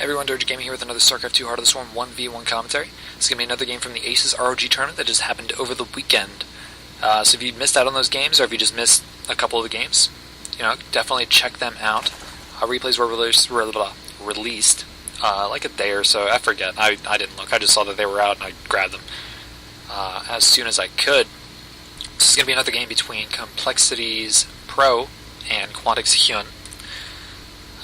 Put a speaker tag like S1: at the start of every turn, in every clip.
S1: Everyone, DirgeGaming here with another Starcraft 2 Heart of the Swarm 1v1 commentary. This is going to be another game from the Asus ROG tournament that just happened over the weekend. So if you missed out on those games, or if you just missed a couple of the games, definitely check them out. Replays were released like a day or so. I forget. I didn't look. I just saw that they were out and I grabbed them as soon as I could. This is going to be another game between Complexities Pro and Quantix HyuN.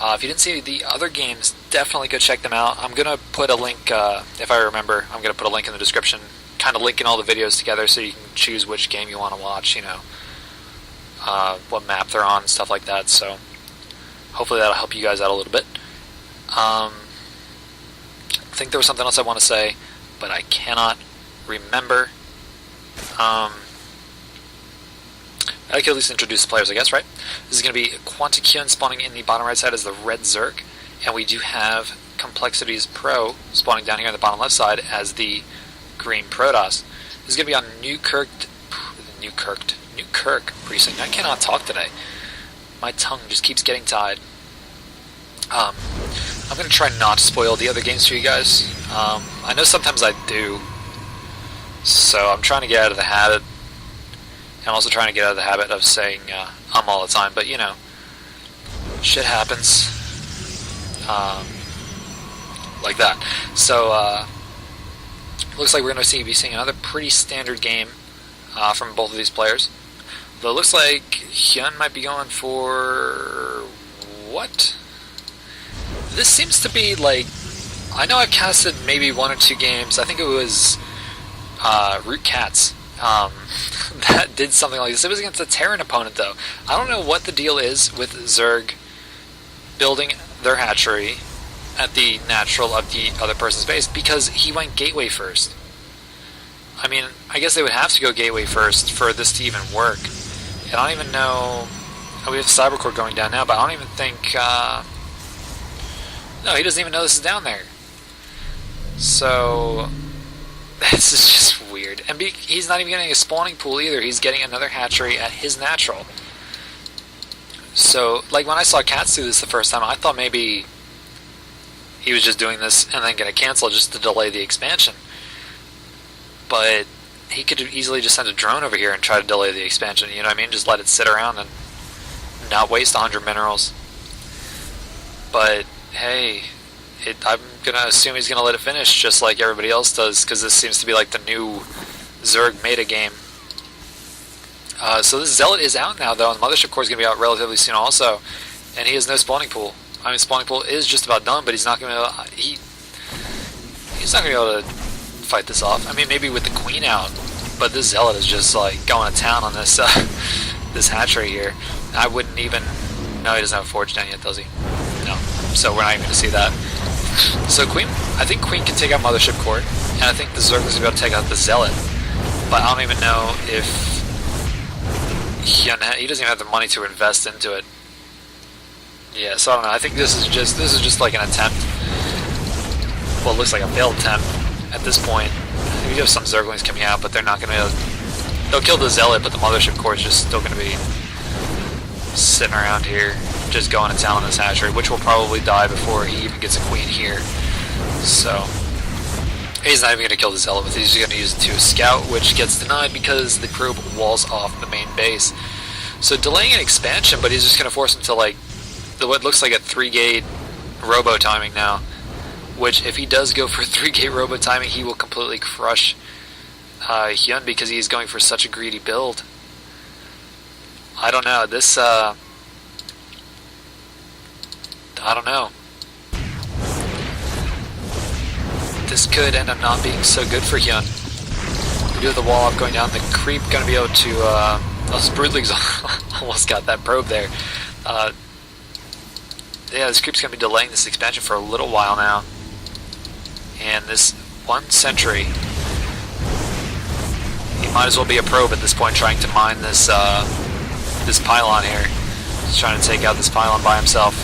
S1: If you didn't see the other games, definitely go check them out. I'm going to put a link, if I remember, I'm going to put a link in the description, kind of linking all the videos together so you can choose which game you want to watch, what map they're on, stuff like that. So hopefully that'll help you guys out a little bit. I think there was something else I want to say, but I cannot remember. I could at least introduce the players, I guess, right? This is going to be Quantix HyuN spawning in the bottom right side as the red Zerg, and we do have Complexities Pro spawning down here on the bottom left side as the green Protoss. This is going to be on Newkirk Precinct. I cannot talk today. My tongue just keeps getting tied. I'm going to try not to spoil the other games for you guys. I know sometimes I do, so I'm trying to get out of the habit. I'm also trying to get out of the habit of saying all the time, but shit happens like that. So looks like we're going to be seeing another pretty standard game from both of these players. Though it looks like HyuN might be going for what? This seems to be like, I know I've casted maybe one or two games. I think it was Root Cats. That did something like this. It was against a Terran opponent, though. I don't know what the deal is with Zerg building their hatchery at the natural of the other person's base, because he went gateway first. I mean, I guess they would have to go gateway first for this to even work. And I don't even know. We have Cybercore going down now, but I don't even think. No, he doesn't even know this is down there. So this is just weird. And he's not even getting a spawning pool either. He's getting another hatchery at his natural. So, like when I saw Cats do this the first time, I thought maybe he was just doing this and then going to cancel just to delay the expansion. But he could easily just send a drone over here and try to delay the expansion, you know what I mean? Just let it sit around and not waste 100 minerals. But, hey, I'm going to assume he's going to let it finish just like everybody else does, because this seems to be like the new Zerg meta game. So this Zealot is out now, though, and the Mothership Core is going to be out relatively soon also, and he has no spawning pool. I mean, spawning pool is just about done, but he's not going to he's not going to be able to fight this off. I mean, maybe with the Queen out, but this Zealot is just like going to town on this this hatchery here. I wouldn't even. No, he doesn't have a forge down yet, does he? No. So we're not even going to see that. So I think Queen can take out Mothership Core, and I think the Zerg is going to be able to take out the Zealot. But I don't even know if he doesn't even have the money to invest into it. Yeah, so I don't know. I think this is just like an attempt. Well, it looks like a failed attempt at this point. We have some Zerglings coming out, but they're not going to. They'll kill the Zealot, but the Mothership Core is just still going to be sitting around here, just going to town on this hatchery, which will probably die before he even gets a Queen here. So he's not even going to kill the Zealot, but he's going to use it to scout, which gets denied because the probe walls off the main base. So delaying an expansion, but he's just going to force him to like what looks like a 3-gate robo timing now, which if he does go for 3-gate robo timing, he will completely crush HyuN, because he's going for such a greedy build. I don't know. This I don't know. This could end up not being so good for HyuN. We do have the wall up going down. The creep going to be able to. Those Broodlings almost got that probe there. Yeah, this creep's going to be delaying this expansion for a little while now. And this 1 sentry, he might as well be a probe at this point, trying to mine this this pylon here. He's trying to take out this pylon by himself.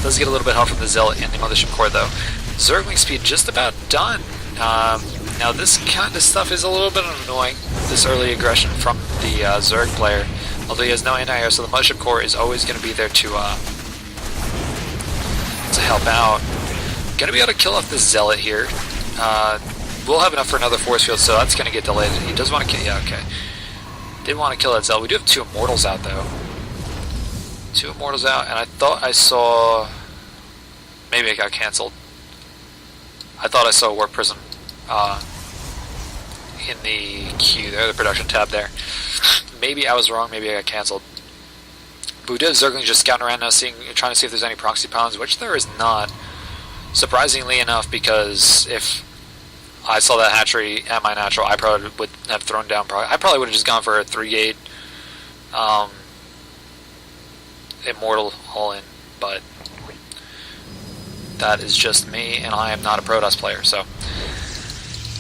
S1: Does get a little bit help from the Zealot and the Mothership Core, though. Zergling speed just about done. Now this kind of stuff is a little bit annoying, this early aggression from the Zerg player. Although he has no anti-air, so the Mothership Core is always going to be there to help out. Gonna be able to kill off this Zealot here. We'll have enough for another force field, so that's gonna get delayed. He does want to kill, yeah, okay. Did want to kill that Zealot. We do have 2 Immortals out, though. 2 Immortals out, and I thought I saw... Maybe it got cancelled. I thought I saw a Warp Prism in the queue there, the production tab there. Maybe I was wrong, maybe I got cancelled. But we did have Zerglings just scouting around now, trying to see if there's any proxy pylons, which there is not. Surprisingly enough, because if I saw that hatchery at my natural, I probably would have thrown down. I probably would have just gone for a 3-gate Immortal all-in, but that is just me, and I am not a Protoss player, so.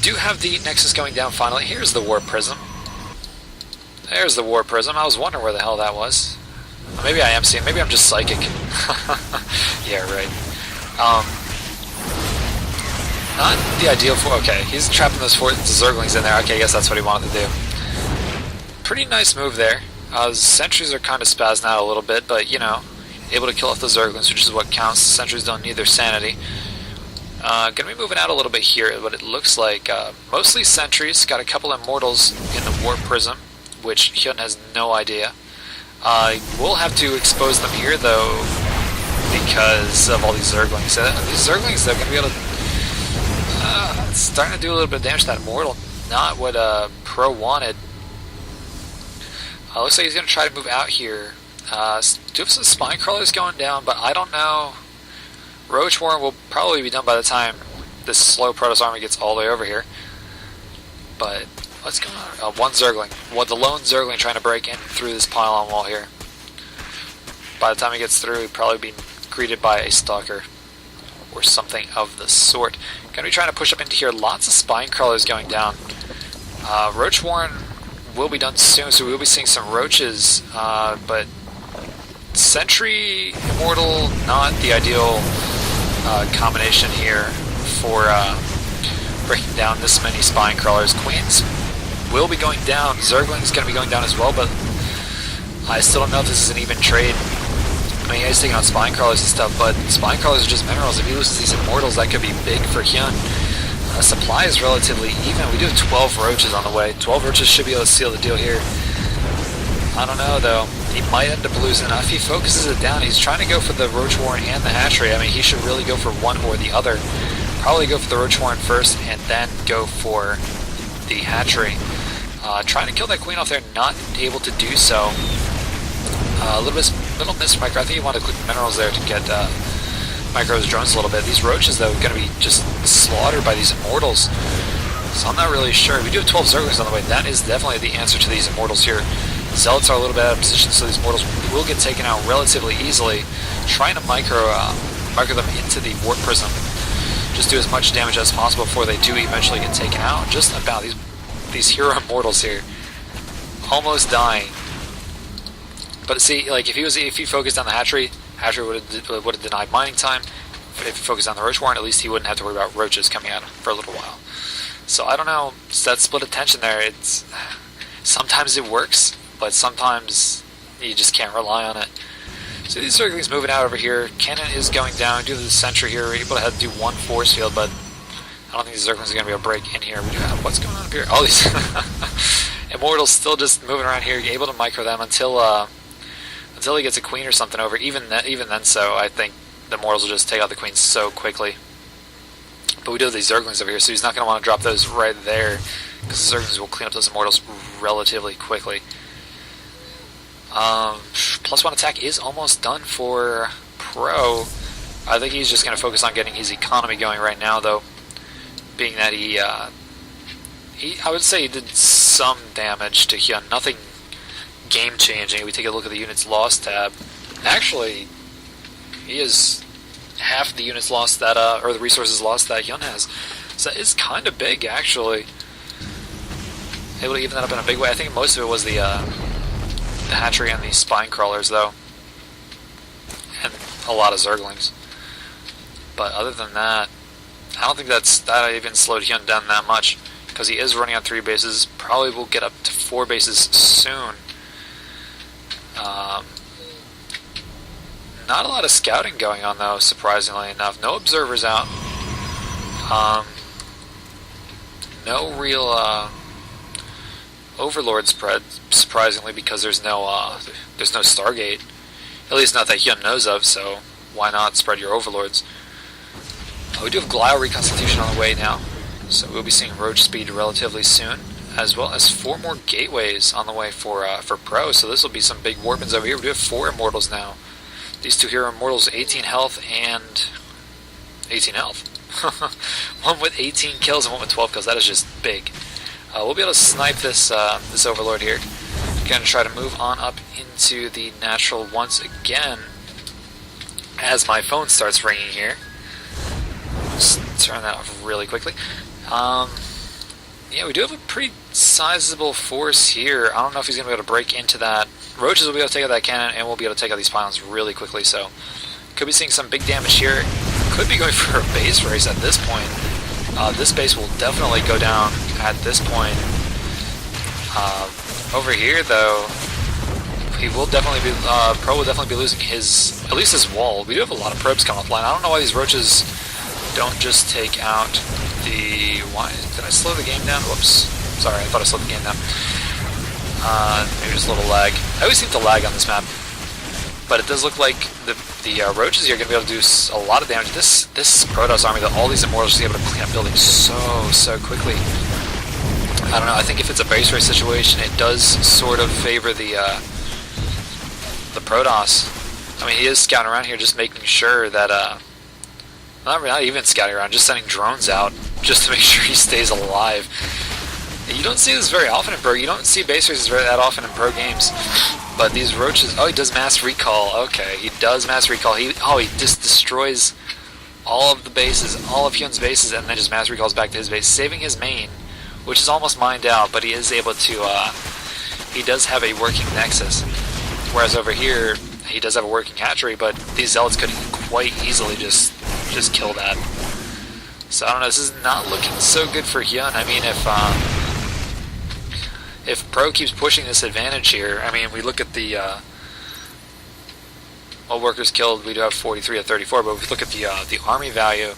S1: Do have the Nexus going down finally. Here's the Warp Prism. There's the Warp Prism. I was wondering where the hell that was. Maybe I am seeing, maybe I'm just psychic. Yeah, right. Not the ideal for, okay, he's trapping those 4 Zerglings in there. Okay, I guess that's what he wanted to do. Pretty nice move there. Sentries are kind of spazzing out a little bit, but, you know, able to kill off the Zerglings, which is what counts. Sentries don't need their sanity. Gonna be moving out a little bit here, but it looks like mostly Sentries. Got a couple Immortals in the Warp Prism, which HyuN has no idea. We'll have to expose them here, though, because of all these Zerglings. These Zerglings, they're going to be able to... it's starting to do a little bit of damage to that Immortal. Not what Pro wanted. Looks like he's going to try to move out here. Do have some Spine Crawlers going down, but I don't know. Roach Warren will probably be done by the time this slow Protoss army gets all the way over here. But... what's going on? One Zergling. The lone Zergling trying to break in through this pylon wall here. By the time he gets through, he'll probably be greeted by a Stalker or something of the sort. Gonna be trying to push up into here. Lots of Spine Crawlers going down. Roach Warren will be done soon, so we'll be seeing some Roaches, but Sentry Immortal, not the ideal combination here for breaking down this many Spine Crawlers. Queens will be going down. Zergling's going to be going down as well, but I still don't know if this is an even trade. I mean, he's taking on Spine Crawlers and stuff, but Spine Crawlers are just minerals. If he loses these Immortals, that could be big for HyuN. Supply is relatively even. We do have 12 Roaches on the way. 12 Roaches should be able to seal the deal here. I don't know, though. He might end up losing. If he focuses it down, he's trying to go for the Roach Warren and the Hatchery. I mean, he should really go for one or the other. Probably go for the Roach Warren first, and then go for the Hatchery. Trying to kill that Queen off there, not able to do so. A little miss micro. I think he wanted to click minerals there to get micro's drones a little bit. These Roaches, though, are going to be just slaughtered by these Immortals. So I'm not really sure. We do have 12 Zerglings on the way. That is definitely the answer to these Immortals here. Zealots are a little bit out of position, so these Immortals will get taken out relatively easily. Trying to micro them into the Warp Prism. Just do as much damage as possible before they do eventually get taken out. Just about these hero Immortals here. Almost dying. But see, like if he focused on the Hatchery would have denied mining time. But if he focused on the Roach Warren, at least he wouldn't have to worry about Roaches coming at him for a little while. So I don't know, it's that split attention there. It's sometimes it works, but sometimes you just can't rely on it. So these Zerglings moving out over here. Cannon is going down. Do the Sentry here. We're able to do one force field, but I don't think these Zerglings are going to be able to break in here. We do have, what's going on up here? All these Immortals still just moving around here, able to micro them until he gets a Queen or something over. Even then, so I think the Immortals will just take out the Queens so quickly. But we do have these Zerglings over here, so he's not going to want to drop those right there, because the Zerglings will clean up those Immortals relatively quickly. +1 attack is almost done for Pro. I think he's just going to focus on getting his economy going right now, though, being that I would say he did some damage to HyuN. Nothing game-changing. If we take a look at the units lost tab, actually, he is half the units lost that, or the resources lost that HyuN has. So it's kind of big, actually. Able to even that up in a big way. I think most of it was the Hatchery and the Spine Crawlers, though. And a lot of Zerglings. But other than that, I don't think that even slowed HyuN down that much, because he is running on 3 bases. Probably will get up to 4 bases soon. Not a lot of scouting going on though, surprisingly enough. No observers out. No real overlord spread, surprisingly, because there's no Stargate. At least not that HyuN knows of, so why not spread your overlords? We do have Glial reconstitution on the way now, so we'll be seeing roach speed relatively soon, as well as 4 more gateways on the way for Pro, so this will be some big warpins over here. We do have 4 immortals now. These 2 hero immortals, 18 health and 18 health. One with 18 kills and one with 12 kills. That is just big. We'll be able to snipe this this overlord here. Going to try to move on up into the natural once again as my phone starts ringing here. Just turn that off really quickly. Yeah, we do have a pretty sizable force here. I don't know if he's going to be able to break into that. Roaches will be able to take out that cannon, and we'll be able to take out these pylons really quickly, so could be seeing some big damage here. Could be going for a base race at this point. This base will definitely go down at this point. Over here, though, he will definitely be, Pro will definitely be losing his, at least his wall. We do have a lot of probes coming offline. I don't know why these roaches don't just take out the, why, did I slow the game down? Whoops. Sorry, I thought I slowed the game down. Maybe just a little lag. I always seem to lag on this map. But it does look like the roaches here are going to be able to do a lot of damage. This Protoss army, all these immortals are able to clean up buildings so quickly. I don't know, I think if it's a base race situation, it does sort of favor the Protoss. I mean, he is scouting around here just making sure that, not even scouting around, just sending drones out just to make sure he stays alive. You don't see this very often in Pro. You don't see base races that often in Pro games. But these roaches, oh, he does mass recall. Okay, he does mass recall. He just destroys all of the bases, all of HyuN's bases, and then just mass recalls back to his base, saving his main, which is almost mined out, but he is able to, he does have a working nexus. Whereas over here, he does have a working hatchery, but these zealots could quite easily just kill that. So I don't know, this is not looking so good for HyuN. I mean, if Pro keeps pushing this advantage here, I mean, we look at the all workers killed, we do have 43 to 34, but if we look at the army value,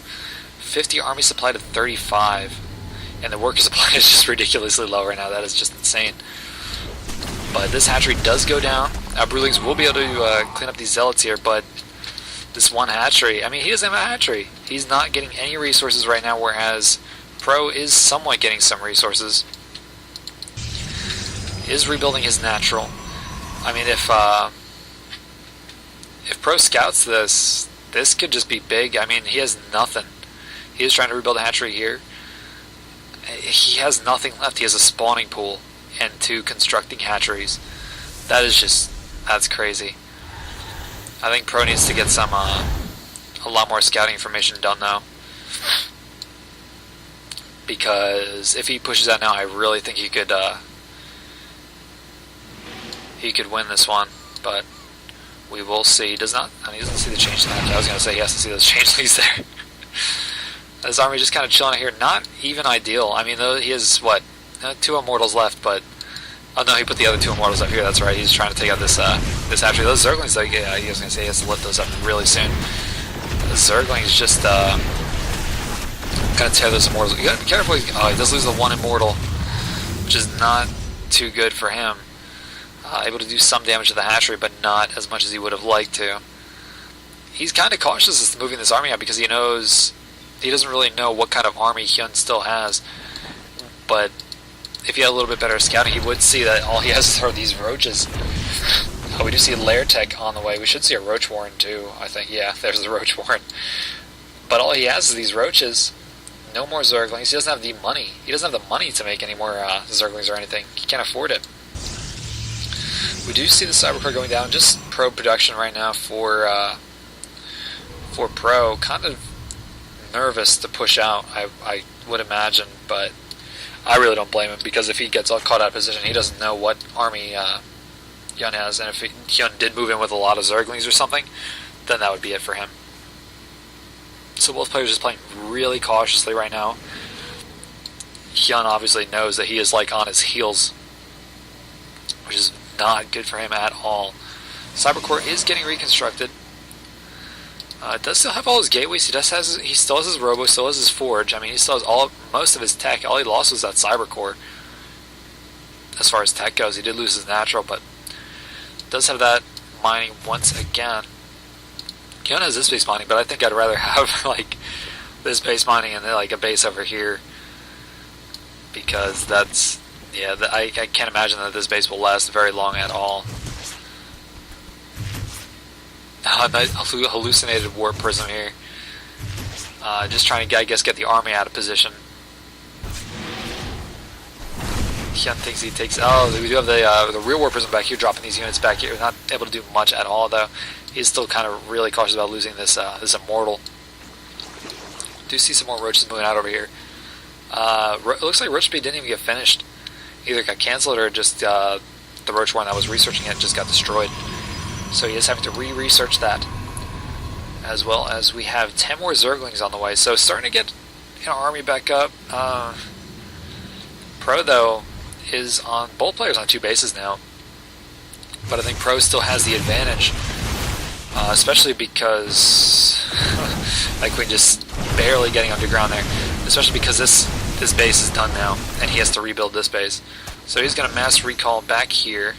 S1: 50 army supply to 35, and the worker supply is just ridiculously low right now. That is just insane. But this hatchery does go down. Brewlings will be able to clean up these zealots here, but this one hatchery, I mean, he doesn't have a hatchery. He's not getting any resources right now, whereas Pro is somewhat getting some resources. Is rebuilding his natural. I mean, if Pro scouts this could just be big. I mean, he has nothing. He is trying to rebuild a hatchery here. He has nothing left. He has a spawning pool and 2 constructing hatcheries. That is just, that's crazy. I think Pro needs to get some a lot more scouting information done now. Because if he pushes that now, I really think he could win this one, but we will see. He does not, I mean, he doesn't see the change. I was going to say he has to see those changelings there. His army just kind of chilling out here. Not even ideal. I mean, though, he has, what, 2 immortals left, but, oh no, he put the other 2 immortals up here. That's right, he's trying to take out this hatchery. Those Zerglings, like, yeah, he was going to say he has to lift those up really soon. The Zerglings just going to tear those immortals. You got to be careful. Oh, he does lose the 1 immortal, which is not too good for him. Able to do some damage to the hatchery, but not as much as he would have liked to. He's kind of cautious as to moving this army out because he knows, he doesn't really know what kind of army HyuN still has. But if he had a little bit better scouting, he would see that all he has are these roaches. We do see a lair tech on the way. We should see a roach warren too, I think. Yeah, there's the roach warren. But all he has is these roaches. No more Zerglings. He doesn't have the money. He doesn't have the money to make any more Zerglings or anything. He can't afford it. We do see the Cybercore going down. Just Pro production right now for Pro. Kind of nervous to push out, I would imagine, but I really don't blame him because if he gets all caught out of position, he doesn't know what army HyuN has, and if HyuN did move in with a lot of Zerglings or something, then that would be it for him. So both players are just playing really cautiously right now. HyuN obviously knows that he is like on his heels, which is not good for him at all. Cybercore is getting reconstructed. It does still have all his gateways. He still has his robo, still has his forge. I mean, he still has most of his tech. All he lost was that cyber core. As far as tech goes, he did lose his natural, but does have that mining once again. HyuN has this base mining, but I think I'd rather have like this base mining and then like a base over here, because that's I can't imagine that this base will last very long at all. A nice hallucinated warp prism here. Just trying to, I guess, get the army out of position. HyuN thinks he takes. Oh, we do have the real warp prism back here, dropping these units back here. We're not able to do much at all, though. He's still kind of really cautious about losing this this immortal. Do see some more roaches moving out over here. It looks like roach speed didn't even get finished. Either got cancelled or just the roach one that was researching it just got destroyed. So he is having to re-research that, as well as we have 10 more Zerglings on the way. So starting to get an army back up. Pro, though, is on both players on 2 bases now, but I think Pro still has the advantage, especially because like Queen just barely getting underground there, especially because this base is done now and he has to rebuild this base. So he's going to mass recall back here.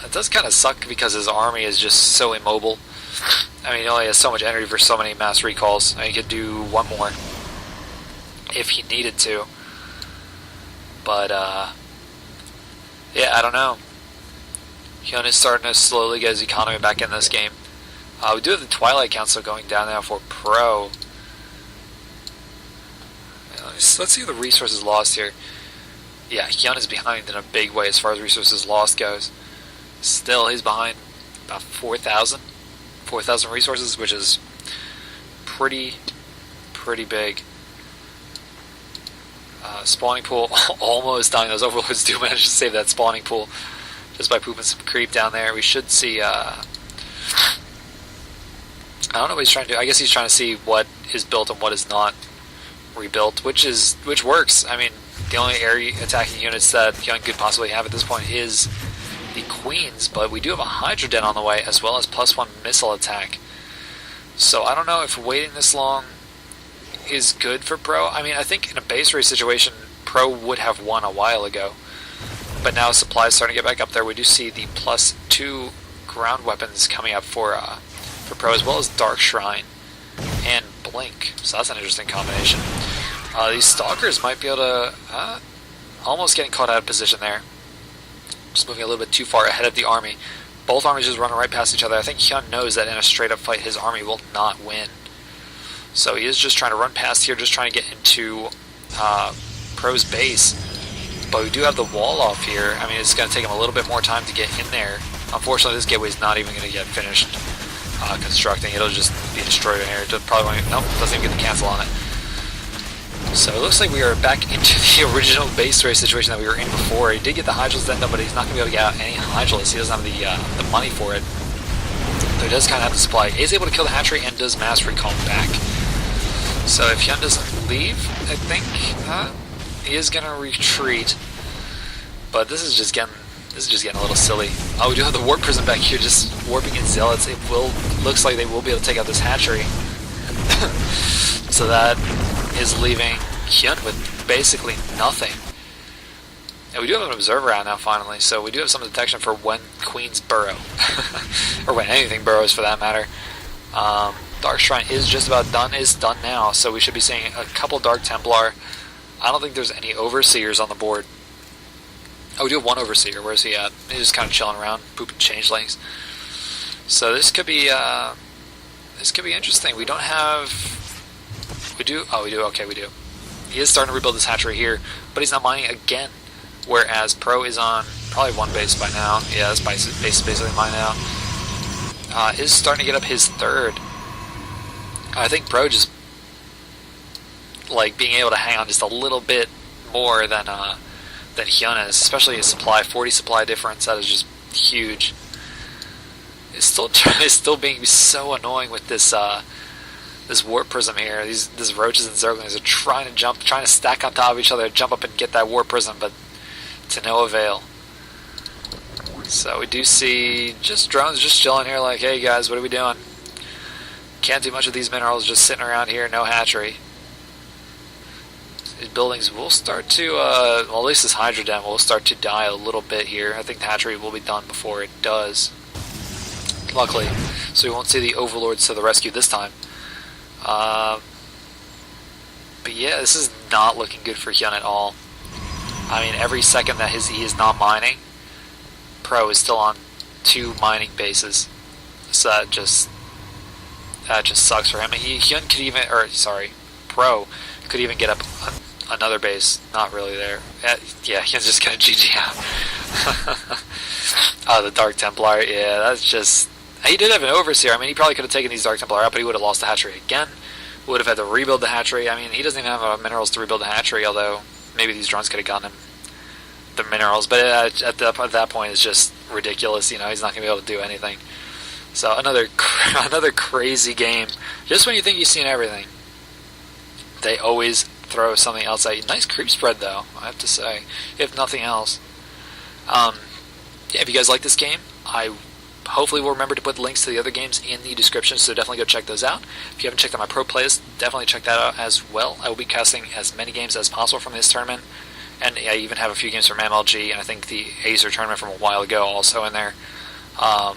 S1: It does kind of suck because his army is just so immobile. I mean, he only has so much energy for so many mass recalls. He could do one more if he needed to. But, yeah, I don't know. HyuN is starting to slowly get his economy back in this game. We do have the Twilight Council going down now for Pro. Let's see the resources lost here. Yeah, HyuN is behind in a big way as far as resources lost goes. Still, he's behind about 4,000 resources, which is pretty big. Spawning pool almost dying. Those overlords do manage to save that spawning pool just by pooping some creep down there. We should see. I don't know what he's trying to do. I guess he's trying to see what is built and what is not rebuilt, which works. I mean, the only area attacking units that HyuN could possibly have at this point is the Queens, but we do have a Hydra Den on the way, as well as +1 missile attack. So I don't know if waiting this long is good for Pro. I mean, I think in a base race situation, Pro would have won a while ago, but now supplies starting to get back up there. We do see the +2 ground weapons coming up for Pro, as well as Dark Shrine and Blink. So that's an interesting combination. These Stalkers might be able to almost getting caught out of position there. Just moving a little bit too far ahead of the army. Both armies just running right past each other. I think HyuN knows that in a straight up fight his army will not win. So he is just trying to run past here, just trying to get into Pro's base. But we do have the wall off here. I mean, it's going to take him a little bit more time to get in there. Unfortunately, this gateway is not even going to get finished constructing. It'll just be destroyed in here. It probably won't, nope, doesn't even get the cancel on it. So it looks like we are back into the original base race situation that we were in before. He did get the Hydrals then, but he's not going to be able to get out any Hydrals. He doesn't have the money for it. So he does kind of have the supply. He is able to kill the hatchery and does mass recall back. So if HyuN doesn't leave, I think he is going to retreat. But this is just getting a little silly. Oh, we do have the warp prism back here, just warping in zealots. Looks like they will be able to take out this hatchery. So that is leaving HyuN with basically nothing. And we do have an observer out now finally, so we do have some detection for when Queens burrow. Or when anything burrows for that matter. Dark Shrine is just about done, is done now, so we should be seeing a couple Dark Templar. I don't think there's any Overseers on the board. Oh, we do have one Overseer. Where's he at? He's just kind of chilling around, pooping changelings. So this could be interesting. We don't have... We do? Oh, we do. Okay, we do. He is starting to rebuild this hatchery here, but he's not mining again. Whereas Pro is on probably one base by now. Yeah, this base is basically mine now. Is starting to get up his third. I think Pro just like being able to hang on just a little bit more than HyuN is, especially his supply, 40 supply difference. That is just huge. It's still being so annoying with this this warp prism here. These roaches and zerglings are trying to stack on top of each other, jump up and get that warp prism, but to no avail. So we do see just drones just chilling here like, hey guys, what are we doing? Can't do much with these minerals just sitting around here, no hatchery. These buildings will start to, well, at least this hydrodem will start to die a little bit here. I think the hatchery will be done before it does. Luckily. So we won't see the overlords to the rescue this time. But yeah, this is not looking good for HyuN at all. I mean, every second that he is not mining, Pro is still on 2 mining bases. So that just sucks for him. HyuN could even, or sorry, Pro could even get up another base. Not really there. Yeah, HyuN's just gonna GG out. The Dark Templar. Yeah, that's just. He did have an overseer. I mean, he probably could have taken these Dark Templar out, but he would have lost the hatchery again. Would have had to rebuild the hatchery. I mean, he doesn't even have minerals to rebuild the hatchery, although maybe these drones could have gotten him the minerals. But at that point, it's just ridiculous. You know, he's not going to be able to do anything. So another crazy game. Just when you think you've seen everything, they always throw something else at you. Nice creep spread, though, I have to say, if nothing else. Yeah, if you guys like this game, I hopefully we'll remember to put links to the other games in the description, so definitely go check those out. If you haven't checked out my pro playlist, definitely check that out as well. I will be casting as many games as possible from this tournament, and I even have a few games from MLG, and I think the Acer tournament from a while ago also in there. Don't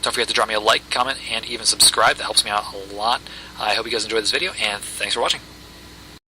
S1: forget to drop me a like, comment, and even subscribe. That helps me out a lot. I hope you guys enjoyed this video, and thanks for watching.